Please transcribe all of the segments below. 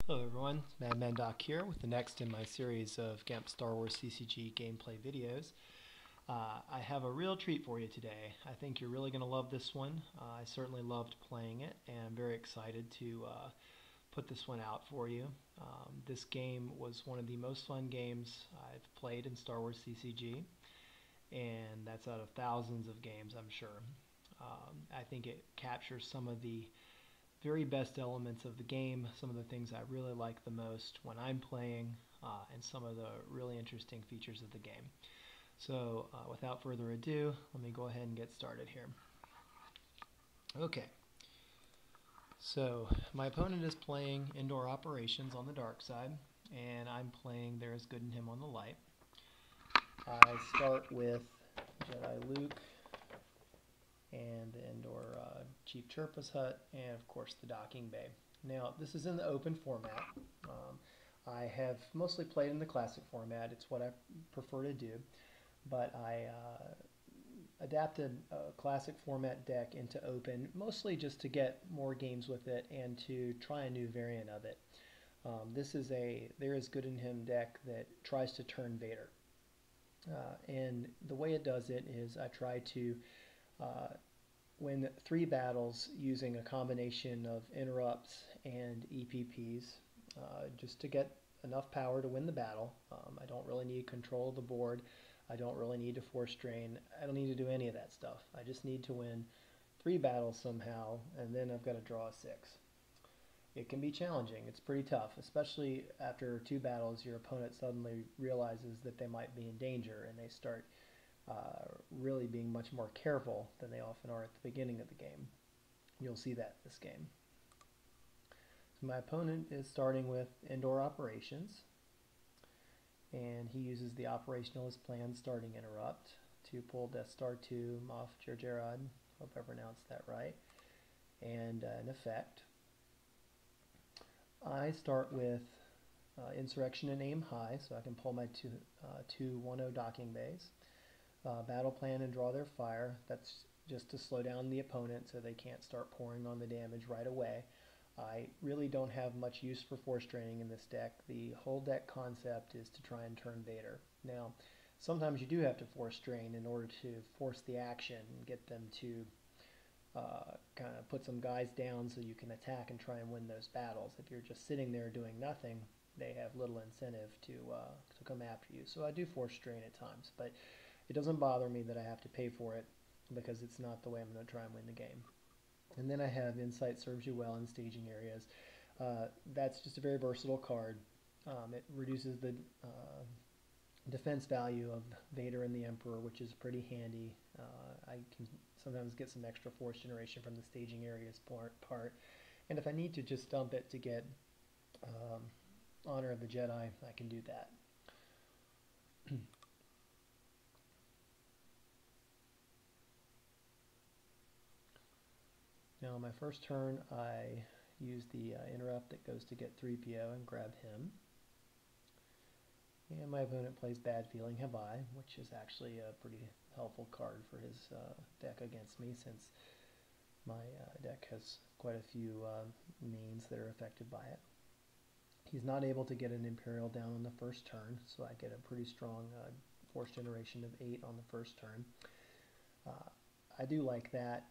Hello everyone, Madmandoc here with the next in my series of Gemp SWCCG gameplay videos. I have a real treat for you today. I think you're really going to love this one. I certainly loved playing it and I'm very excited to put this one out for you. This game was one of the most fun games I've played in Star Wars CCG, and that's out of thousands of games, I'm sure. I think it captures some of the very best elements of the game, some of the things I really like the most when I'm playing, and some of the really interesting features of the game. So without further ado, let me go ahead and get started here. Okay, so my opponent is playing Indoor Operations on the dark side, and I'm playing There Is Good in Him on the light. I start with Jedi Luke and the indoor Chief Chirpa's hut, and of course the docking bay. Now this is in the open format. I have mostly played in the classic format. It's what I prefer to do, but I adapted a classic format deck into open, mostly just to get more games with it and to try a new variant of it. This is a There Is Good in Him deck that tries to turn Vader. And the way it does it is I try to win 3 battles using a combination of interrupts and EPPs just to get enough power to win the battle. I don't really need control of the board. I don't really need to force drain. I don't need to do any of that stuff. I just need to win 3 battles somehow, and then I've got to draw a 6. It can be challenging. It's pretty tough, especially after 2 battles. Your opponent suddenly realizes that they might be in danger, and they start really being much more careful than they often are at the beginning of the game. You'll see that in this game. So my opponent is starting with Indoor Operations, and he uses the Operationalist Plan Starting Interrupt to pull Death Star 2, Moff Jerjerrod, hope I pronounced that right, and an effect. I start with Insurrection and Aim High, so I can pull my two 1-0 docking bays. Battle plan and draw their fire. That's just to slow down the opponent so they can't start pouring on the damage right away. I really don't have much use for force draining in this deck. The whole deck concept is to try and turn Vader. Now, sometimes you do have to force drain in order to force the action and get them to kind of put some guys down so you can attack and try and win those battles. If you're just sitting there doing nothing, they have little incentive to come after you. So I do force drain at times, but it doesn't bother me that I have to pay for it because it's not the way I'm going to try and win the game. And then I have Insight Serves You Well in staging areas. That's just a very versatile card. It reduces the defense value of Vader and the Emperor, which is pretty handy. I can sometimes get some extra force generation from the staging areas part. And if I need to just dump it to get Honor of the Jedi, I can do that. Now, on my first turn, I use the interrupt that goes to get 3PO and grab him. And my opponent plays Bad Feeling Have I, which is actually a pretty helpful card for his deck against me, since my deck has quite a few mains that are affected by it. He's not able to get an Imperial down on the first turn, so I get a pretty strong force generation of 8 on the first turn. I do like that.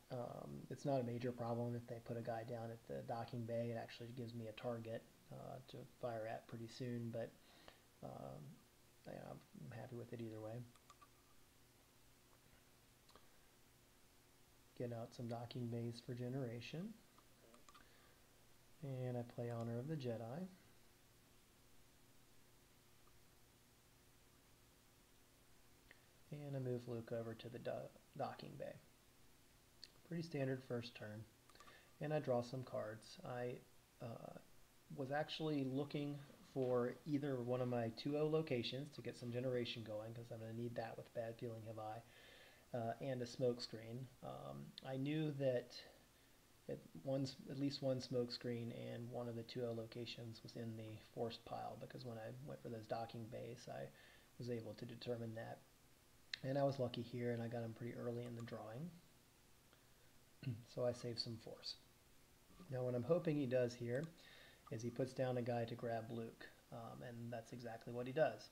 It's not a major problem if they put a guy down at the docking bay. It actually gives me a target to fire at pretty soon, but yeah, I'm happy with it either way. Get out some docking bays for generation. And I play Honor of the Jedi. And I move Luke over to the docking bay. Pretty standard first turn. And I draw some cards. I was actually looking for either one of my 2-0 locations to get some generation going, because I'm going to need that with Bad Feeling Have I, and a smoke screen. I knew that at least one smoke screen and one of the 2-0 locations was in the forced pile, because when I went for those docking bays, I was able to determine that. And I was lucky here, and I got him pretty early in the drawing. So I saved some force. Now what I'm hoping he does here is he puts down a guy to grab Luke. And that's exactly what he does.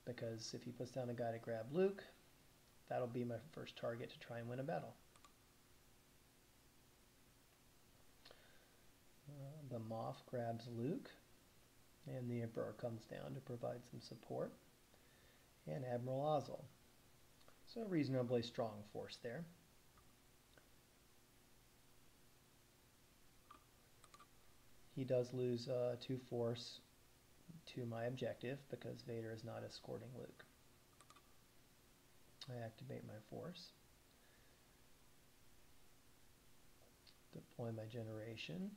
Because if he puts down a guy to grab Luke, that'll be my first target to try and win a battle. The Moff grabs Luke, and the Emperor comes down to provide some support, and Admiral Ozzel. So a reasonably strong force there. He does lose 2 force to my objective because Vader is not escorting Luke. I activate my force, deploy my generation,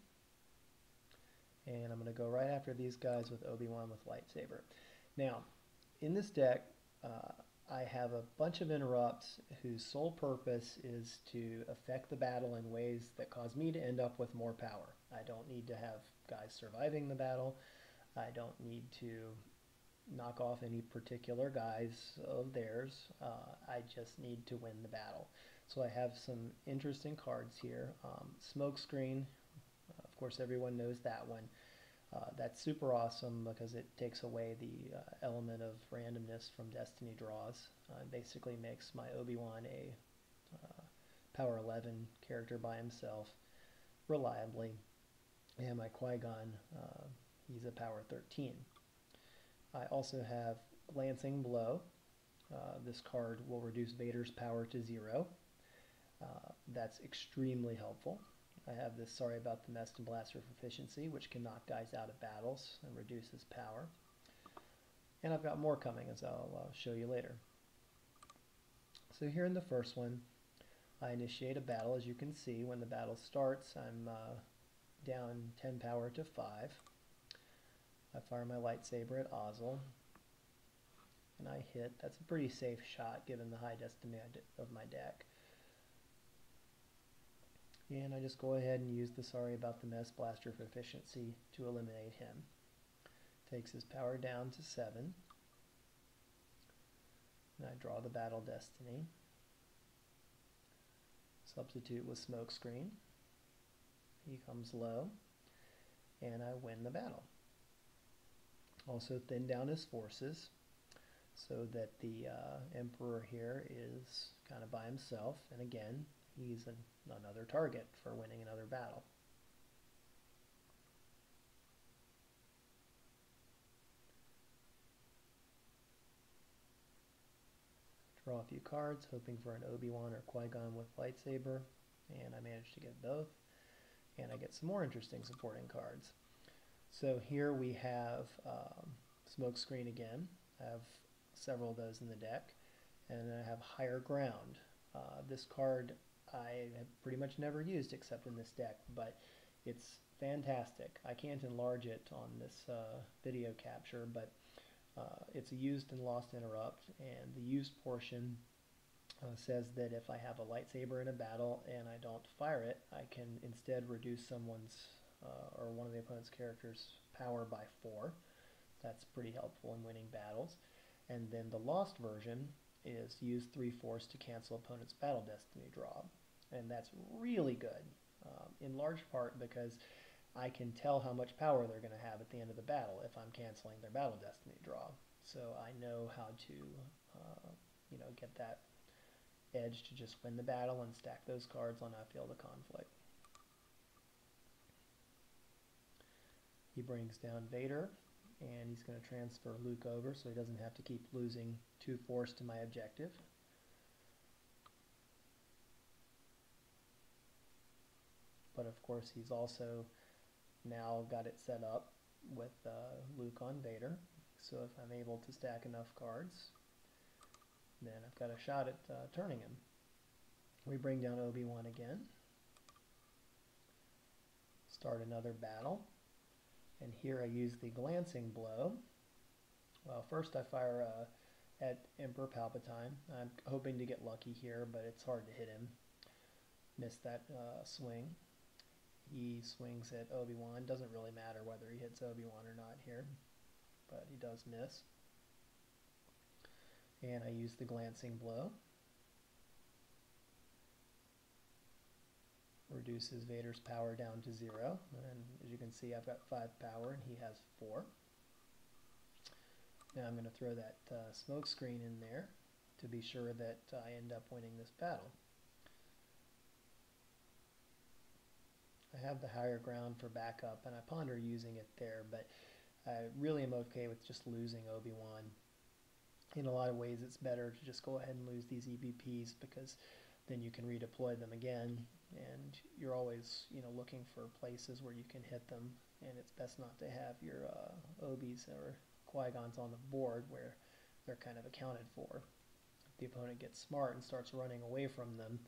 and I'm going to go right after these guys with Obi-Wan with lightsaber. Now, in this deck, I have a bunch of interrupts whose sole purpose is to affect the battle in ways that cause me to end up with more power. I don't need to have guys surviving the battle. I don't need to knock off any particular guys of theirs. I just need to win the battle. So I have some interesting cards here. Smokescreen, of course everyone knows that one. That's super awesome because it takes away the element of randomness from Destiny draws. Basically makes my Obi-Wan a power 11 character by himself reliably, and my Qui-Gon, he's a power 13. I also have Glancing Blow. This card will reduce Vader's power to 0. That's extremely helpful. I have this Sorry About the Mess and Blaster Proficiency, which can knock guys out of battles and reduce his power. And I've got more coming, as I'll show you later. So here in the first one, I initiate a battle. As you can see, when the battle starts, I'm down 10 power to 5. I fire my lightsaber at Ozzel, and I hit. That's a pretty safe shot given the high destiny of my deck. And I just go ahead and use the Sorry About the Mess Blaster Proficiency to eliminate him. Takes his power down to 7. And I draw the Battle Destiny. Substitute with Smokescreen. He comes low, and I win the battle. Also thin down his forces so that the Emperor here is kind of by himself, and again, he's another target for winning another battle. Draw a few cards, hoping for an Obi-Wan or Qui-Gon with lightsaber, and I managed to get both, and I get some more interesting supporting cards. So here we have Smokescreen again. I have several of those in the deck, and then I have Higher Ground. This card I have pretty much never used except in this deck, but it's fantastic. I can't enlarge it on this video capture, but it's a used and lost interrupt, and the used portion says that if I have a lightsaber in a battle and I don't fire it, I can instead reduce someone's or one of the opponent's characters' power by 4. That's pretty helpful in winning battles. And then the lost version is use 3 force to cancel opponent's battle destiny draw. And that's really good, in large part because I can tell how much power they're going to have at the end of the battle if I'm canceling their battle destiny draw. So I know how to get that edge to just win the battle and stack those cards on a field of conflict. He brings down Vader, and he's going to transfer Luke over so he doesn't have to keep losing 2 force to my objective. But of course he's also now got it set up with Luke on Vader, so if I'm able to stack enough cards, then I've got a shot at turning him. We bring down Obi-Wan again, start another battle. And here I use the Glancing Blow. Well, first I fire at Emperor Palpatine. I'm hoping to get lucky here, but it's hard to hit him. Missed that swing. He swings at Obi-Wan. Doesn't really matter whether he hits Obi-Wan or not here, but he does miss. And I use the Glancing Blow. reduces Vader's power down to 0, and as you can see I've got 5 power and he has 4. Now I'm going to throw that smoke screen in there to be sure that I end up winning this battle. I have the higher ground for backup and I ponder using it there, but I really am okay with just losing Obi-Wan. In a lot of ways it's better to just go ahead and lose these EVPs, because then you can redeploy them again, and you're always, looking for places where you can hit them, and it's best not to have your Obis or Qui-Gons on the board where they're kind of accounted for. If the opponent gets smart and starts running away from them,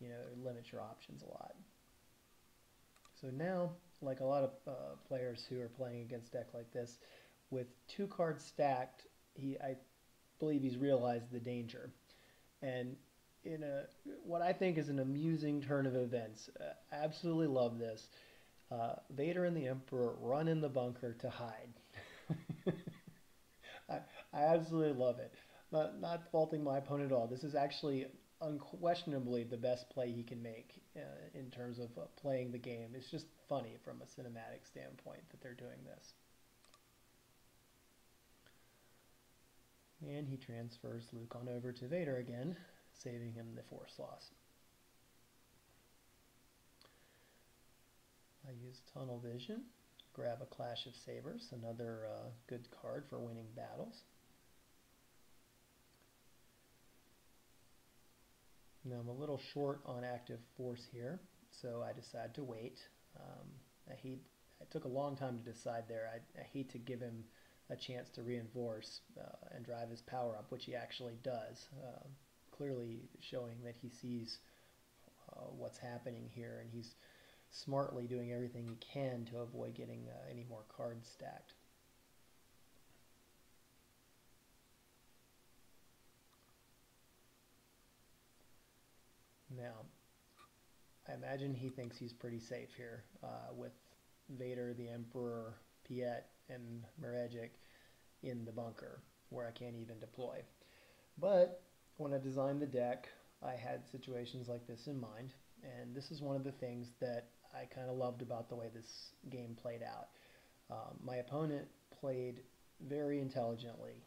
it limits your options a lot. So now, like a lot of players who are playing against a deck like this, with 2 cards stacked, I believe he's realized the danger. And in what I think is an amusing turn of events, absolutely love this. Vader and the Emperor run in the bunker to hide. I absolutely love it. Not faulting my opponent at all. This is actually unquestionably the best play he can make in terms of playing the game. It's just funny from a cinematic standpoint that they're doing this. And he transfers Luke on over to Vader again, saving him the Force loss. I use Tunnel Vision, grab a Clash of Sabers, another good card for winning battles. Now I'm a little short on active force here, so I decide to wait. It took a long time to decide there. I hate to give him a chance to reinforce and drive his power up, which he actually does, clearly showing that he sees what's happening here, and he's smartly doing everything he can to avoid getting any more cards stacked. Now, I imagine he thinks he's pretty safe here with Vader, the Emperor, Piet, and Marejik in the bunker where I can't even deploy. But when I designed the deck, I had situations like this in mind, and this is one of the things that I kind of loved about the way this game played out. My opponent played very intelligently,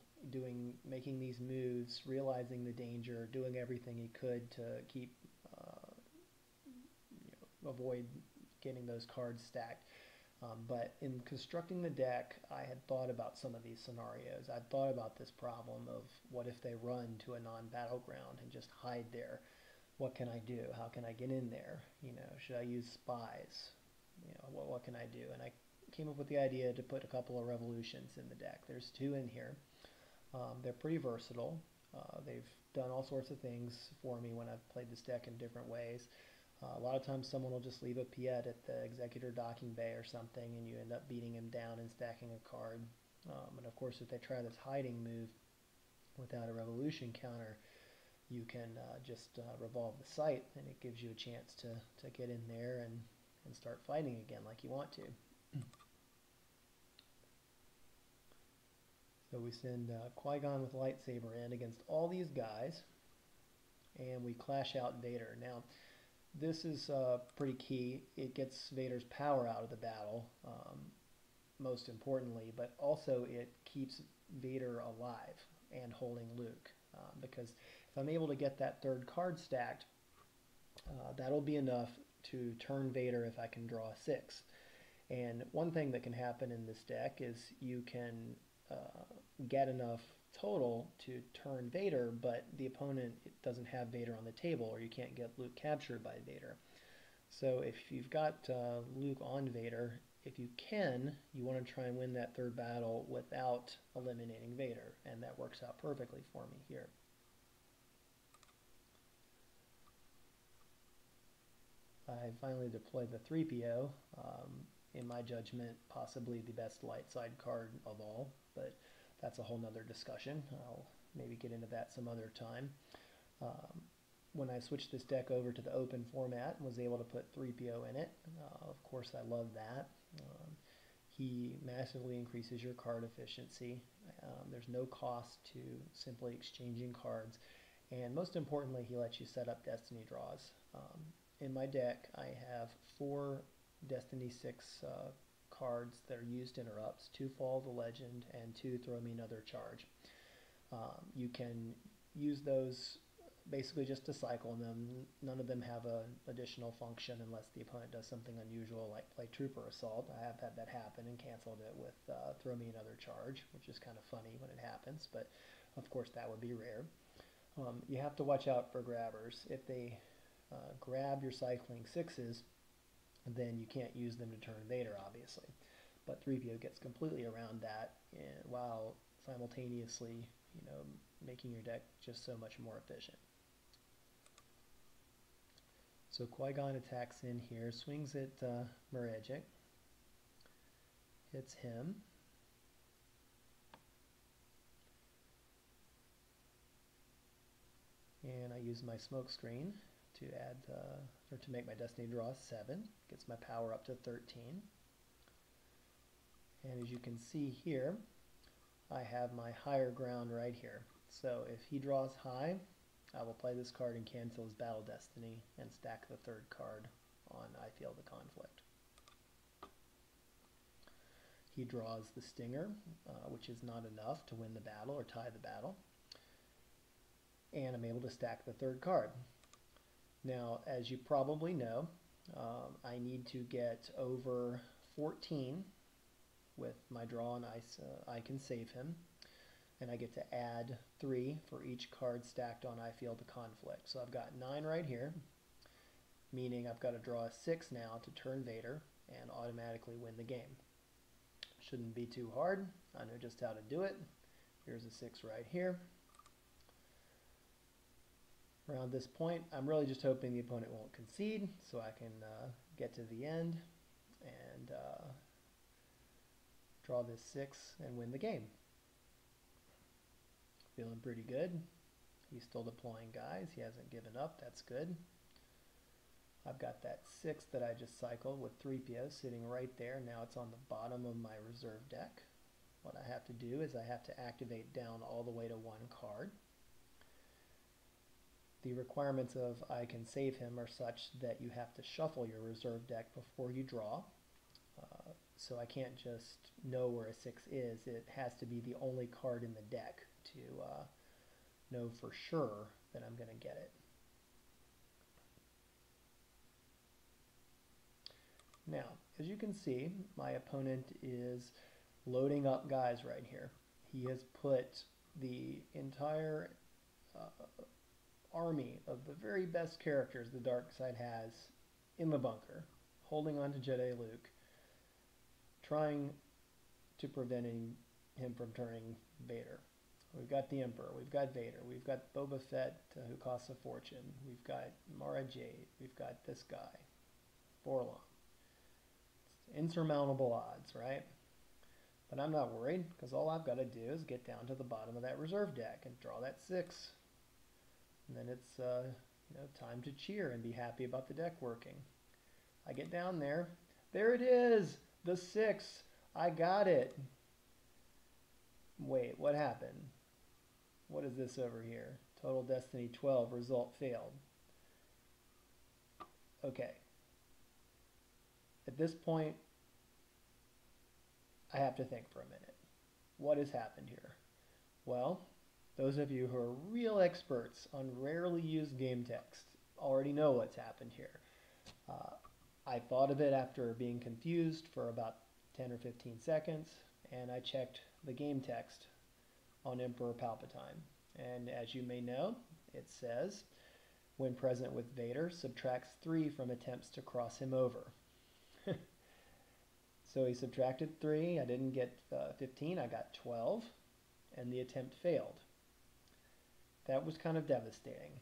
making these moves, realizing the danger, doing everything he could to keep avoid getting those cards stacked. But in constructing the deck, I had thought about some of these scenarios. I'd thought about this problem of what if they run to a non-battleground and just hide there? What can I do? How can I get in there? Should I use spies? What can I do? And I came up with the idea to put a couple of revolutions in the deck. There's 2 in here. They're pretty versatile. They've done all sorts of things for me when I've played this deck in different ways. A lot of times someone will just leave a Piet at the Executor docking bay or something, and you end up beating him down and stacking a card. And of course, if they try this hiding move without a revolution counter, you can just revolve the site, and it gives you a chance to get in there and start fighting again like you want to. So we send Qui-Gon with lightsaber in against all these guys, and we clash out Vader. Now, this is pretty key. It gets Vader's power out of the battle, most importantly, but also it keeps Vader alive and holding Luke, because if I'm able to get that 3rd card stacked, that'll be enough to turn Vader if I can draw a 6. And one thing that can happen in this deck is you can get enough total to turn Vader, but the opponent doesn't have Vader on the table, or you can't get Luke captured by Vader. So if you've got Luke on Vader, if you can, you want to try and win that 3rd battle without eliminating Vader, and that works out perfectly for me here. I finally deployed the 3PO, in my judgment, possibly the best light side card of all, but that's a whole nother discussion. I'll maybe get into that some other time. When I switched this deck over to the open format and was able to put 3PO in it, of course I love that. He massively increases your card efficiency. There's no cost to simply exchanging cards, and most importantly, he lets you set up destiny draws. in my deck I have 4 Destiny 6 cards that are used interrupts, 2 Fall of the Legend and 2 Throw Me Another Charge. You can use those basically just to cycle them. None of them have an additional function unless the opponent does something unusual like play Trooper Assault. I have had that happen and canceled it with Throw Me Another Charge, which is kind of funny when it happens, but of course that would be rare. You have to watch out for grabbers. If they grab your cycling 6s, then you can't use them to turn Vader, obviously. But 3PO gets completely around that while simultaneously, making your deck just so much more efficient. So Qui-Gon attacks in here, swings at Meragic, hits him. And I use my smoke screen to add, or to make my Destiny draw 7. Gets my power up to 13. And as you can see here, I have my higher ground right here. So if he draws high, I will play this card and cancel his Battle Destiny and stack the 3rd card on I Feel the Conflict. He draws the Stinger, which is not enough to win the battle or tie the battle. And I'm able to stack the 3rd card. Now, as you probably know, I need to get over 14 with my draw, and I can save him. And I get to add 3 for each card stacked on I Feel the Conflict. So I've got 9 right here, meaning I've got to draw a 6 now to turn Vader and automatically win the game. Shouldn't be too hard. I know just how to do it. Here's a 6 right here. Around this point, I'm really just hoping the opponent won't concede so I can get to the end and draw this 6 and win the game. Feeling pretty good. He's still deploying guys. He hasn't given up. That's good. I've got that 6 that I just cycled with 3PO sitting right there. Now it's on the bottom of my reserve deck. What I have to do is I have to activate down all the way to 1 card. The requirements of I can save him are such that you have to shuffle your reserve deck before you draw. So I can't just know where a 6 is. It has to be the only card in the deck to know for sure that I'm going to get it. Now, as you can see, my opponent is loading up guys right here. He has put the entire army of the very best characters the dark side has in the bunker, holding on to Jedi Luke, trying to prevent him from turning Vader. We've got the Emperor, we've got Vader, we've got Boba Fett, who costs a fortune, we've got Mara Jade, we've got this guy, Borlon. It's insurmountable odds, right? But I'm not worried, because all I've got to do is get down to the bottom of that reserve deck and draw that 6. And then it's time to cheer and be happy about the deck working. I get down there. There it is! The 6! I got it! Wait, what happened? What is this over here? Total Destiny 12, result failed. Okay. At this point, I have to think for a minute. What has happened here? Well, those of you who are real experts on rarely used game text already know what's happened here. I thought of it after being confused for about 10 or 15 seconds, and I checked the game text on Emperor Palpatine. And as you may know, it says, when present with Vader, subtracts 3 from attempts to cross him over. So he subtracted 3, I didn't get 15, I got 12, and the attempt failed. That was kind of devastating.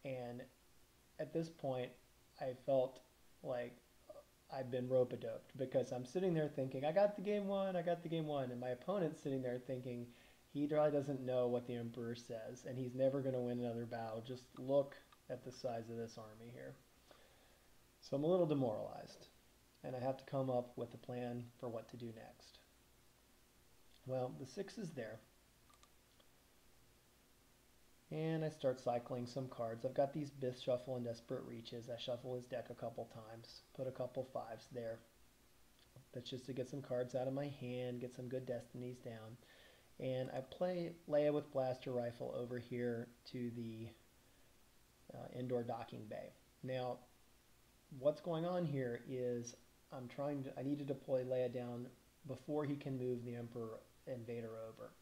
And at this point, I felt like I've been rope-a-doped, because I'm sitting there thinking, I got the game won, and my opponent's sitting there thinking, he really doesn't know what the Emperor says, and he's never going to win another battle. Just look at the size of this army here. So I'm a little demoralized, and I have to come up with a plan for what to do next. Well, the 6 is there. And I start cycling some cards. I've got these Bith Shuffle and Desperate Reaches. I shuffle his deck a couple times, put a couple fives there. That's just to get some cards out of my hand, get some good destinies down. And I play Leia with Blaster Rifle over here to the indoor docking bay. Now, what's going on here is I need to deploy Leia down before he can move the Emperor and Vader over.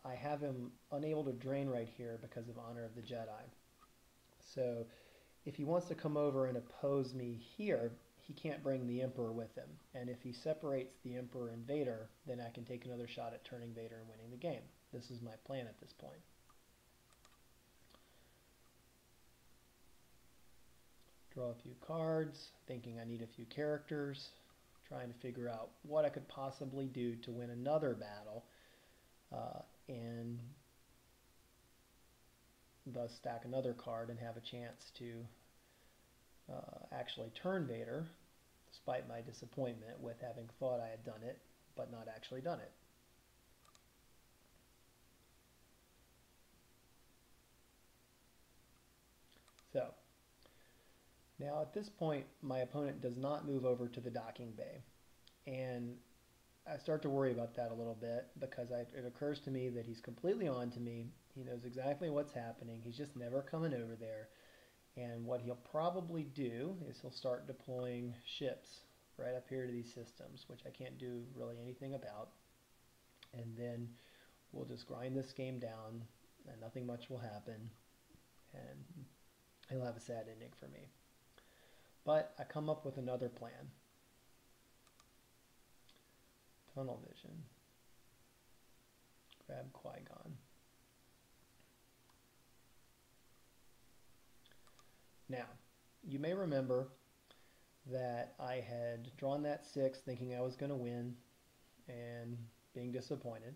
I have him unable to drain right here because of Honor of the Jedi. So if he wants to come over and oppose me here, he can't bring the Emperor with him. And if he separates the Emperor and Vader, then I can take another shot at turning Vader and winning the game. This is my plan at this point. Draw a few cards, thinking I need a few characters, trying to figure out what I could possibly do to win another battle. And thus stack another card and have a chance to actually turn Vader, despite my disappointment with having thought I had done it, but not actually done it. So, now at this point, my opponent does not move over to the docking bay. And I start to worry about that a little bit because it occurs to me that he's completely on to me. He knows exactly what's happening. He's just never coming over there. And what he'll probably do is he'll start deploying ships right up here to these systems, which I can't do really anything about. And then we'll just grind this game down and nothing much will happen. And he'll have a sad ending for me. But I come up with another plan. Tunnel Vision. Grab Qui-Gon. Now, you may remember that I had drawn that 6 thinking I was going to win and being disappointed.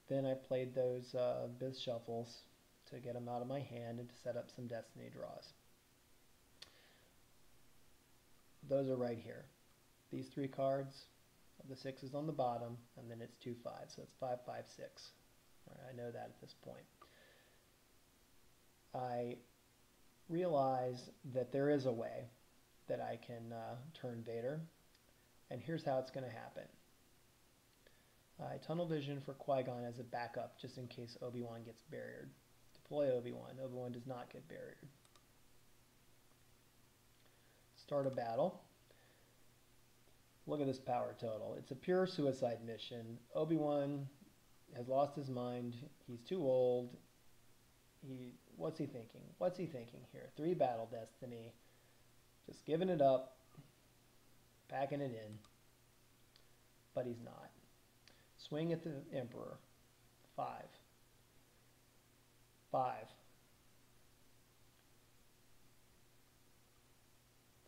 Then I played those Bith Shuffles to get them out of my hand and to set up some Destiny draws. Those are right here. These 3 cards. The 6 is on the bottom, and then it's 2 5s, so it's 5 5 6. All right, I know that at this point. I realize that there is a way that I can turn Vader, and here's how it's going to happen. I tunnel vision for Qui-Gon as a backup, just in case Obi-Wan gets barriered. Deploy Obi-Wan. Obi-Wan does not get barriered. Start a battle. Look at this power total. It's a pure suicide mission. Obi-Wan has lost his mind. He's too old. What's he thinking? What's he thinking here? 3 battle destiny. Just giving it up. Packing it in. But he's not. Swing at the Emperor. 5. 5.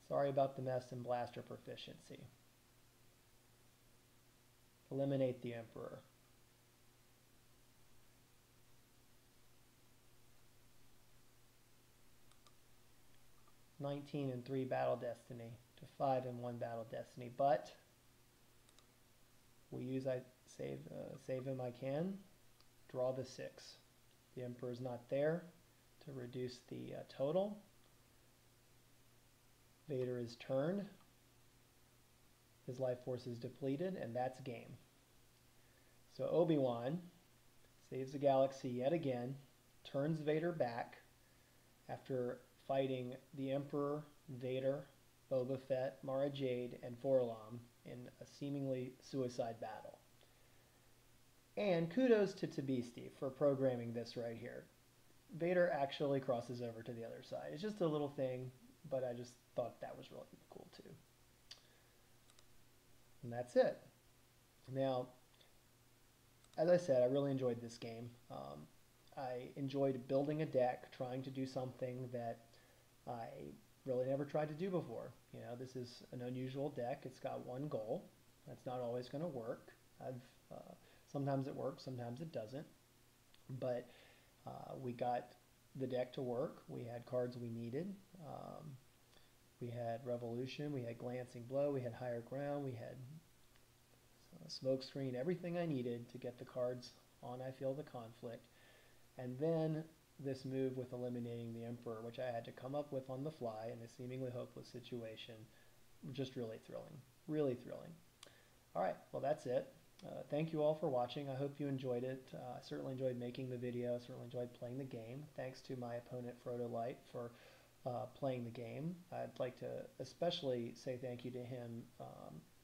Sorry about the mess in blaster proficiency. Eliminate the Emperor. $19 and 3 battle destiny to 5 and 1 battle destiny, but save him I can. Draw the 6. The Emperor's not there to reduce the total. Vader is turned. His life force is depleted, and that's game. So Obi-Wan saves the galaxy yet again, turns Vader back after fighting the Emperor, Vader, Boba Fett, Mara Jade, and 4-LOM in a seemingly suicide battle. And kudos to Tabisti for programming this right here. Vader actually crosses over to the other side. It's just a little thing, but I just thought that was really cool too. And that's it. Now, as I said, I really enjoyed this game. I enjoyed building a deck, trying to do something that I really never tried to do before. You know, this is an unusual deck. It's got one goal. That's not always going to work. Sometimes it works, sometimes it doesn't. But we got the deck to work. We had cards we needed. We had Revolution, we had Glancing Blow, we had Higher Ground, we had Smoke Screen, everything I needed to get the cards on I Feel the Conflict. and then this move with eliminating the Emperor, which I had to come up with on the fly in a seemingly hopeless situation. Just really thrilling. Really thrilling. All right, well, that's it. Thank you all for watching. I hope you enjoyed it. I certainly enjoyed making the video. Certainly enjoyed playing the game. Thanks to my opponent, Frodo Light, for playing the game. I'd like to especially say thank you to him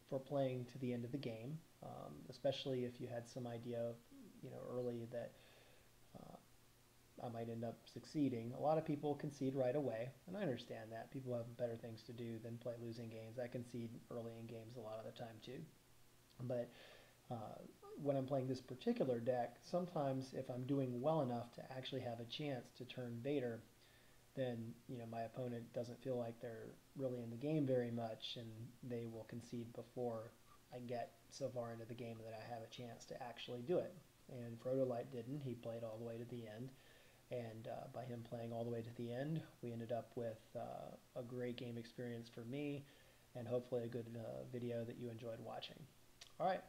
for playing to the end of the game, especially if you had some idea, early that I might end up succeeding. A lot of people concede right away, and I understand that. People have better things to do than play losing games. I concede early in games a lot of the time too. But when I'm playing this particular deck, sometimes if I'm doing well enough to actually have a chance to turn Vader, then my opponent doesn't feel like they're really in the game very much, and they will concede before I get so far into the game that I have a chance to actually do it. And Frodo Light didn't. He played all the way to the end. And by him playing all the way to the end, we ended up with a great game experience for me, and hopefully a good video that you enjoyed watching. All right,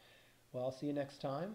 well, I'll see you next time.